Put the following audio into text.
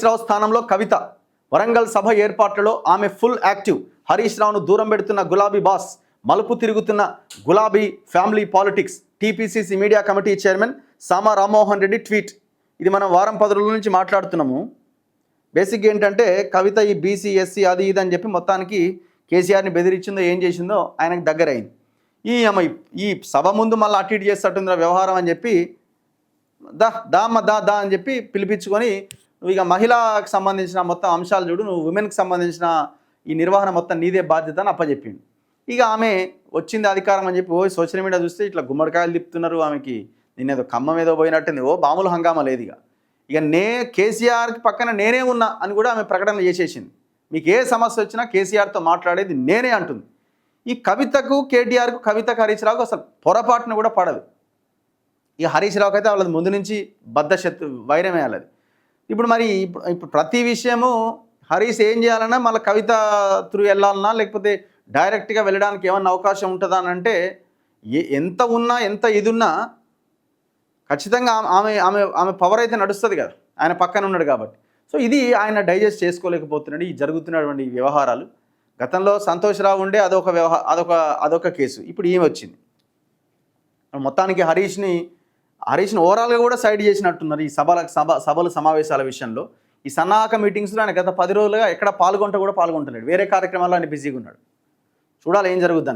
హరీష్ రావు స్థానంలో కవిత. వరంగల్ సభ ఏర్పాట్లలో ఆమె full active. Harish రావును దూరం పెడుతున్న గులాబీ బాస్. మలుపు తిరుగుతున్న గులాబీ family politics. TPCC media committee chairman Sama Rammohan Reddy tweet. ఇది మనం వారం 10 రోజుల నుంచి మాట్లాడుతున్నాము. బేసిక్గా ఏంటంటే కవిత ఈ బీసీ ఎస్సీ అది ఇది అని చెప్పి మొత్తానికి కేసీఆర్ని బెదిరించిందో ఏం చేసిందో ఆయనకు దగ్గరైంది. ఈ సభ ముందు మళ్ళీ అటు ఇటు చేస్తట్టుంది వ్యవహారం అని చెప్పి దా అని చెప్పి పిలిపించుకొని నువ్వు ఇక మహిళకు సంబంధించిన మొత్తం అంశాలు చూడు, నువ్వు ఉమెన్కి సంబంధించిన ఈ నిర్వహణ మొత్తం నీదే బాధ్యత అని అప్పచెప్పిండు. ఇక ఆమె వచ్చింది అధికారం అని చెప్పి సోషల్ మీడియా చూస్తే ఇట్లా గుమ్మడికాయలు తిప్పుతున్నారు, ఆమెకి నేనేదో ఖమ్మం ఏదో పోయినట్టుంది, మామూలు హంగామా లేదు. ఇక కేసీఆర్కి పక్కన నేనే ఉన్నా అని కూడా ఆమె ప్రకటన చేసేసింది. మీకు ఏ సమస్య వచ్చినా కేసీఆర్తో మాట్లాడేది నేనే అంటుంది. ఈ కవితకు కేటీఆర్కు, కవితకు హరీష్ రావుకు అసలు పొరపాటును కూడా పడదు. ఇక హరీష్ రావుకి అయితే వాళ్ళది ముందు నుంచి వైరమే వాళ్ళది. ఇప్పుడు ప్రతి విషయము హరీష్ ఏం చేయాలన్నా మళ్ళీ కవిత త్రూ వెళ్ళాలన్నా లేకపోతే డైరెక్ట్గా వెళ్ళడానికి ఏమన్నా అవకాశం ఉంటుందా అని అంటే ఎంత ఉన్నా ఎంత ఇది ఉన్నా ఖచ్చితంగా ఆమె పవర్ అయితే నడుస్తుంది కదా, ఆయన పక్కన ఉన్నాడు కాబట్టి. సో ఇది ఆయన డైజెస్ట్ చేసుకోలేకపోతున్నాడు ఈ జరుగుతున్నటువంటి వ్యవహారాలు. గతంలో సంతోష్ రావు ఉండే అదొక కేసు, ఇప్పుడు ఈమె వచ్చింది. మొత్తానికి హరీష్ని ఓవరాల్గా కూడా సైడ్ చేసినట్టున్నారు ఈ సభలు సమావేశాల విషయంలో. ఈ సన్నాహక మీటింగ్స్లో ఆయన గత 10 రోజులుగా ఎక్కడ పాల్గొంటలేడు, వేరే కార్యక్రమాల్లో ఆయన బిజీగా ఉన్నాడు. చూడాలి ఏం జరుగుద్ది.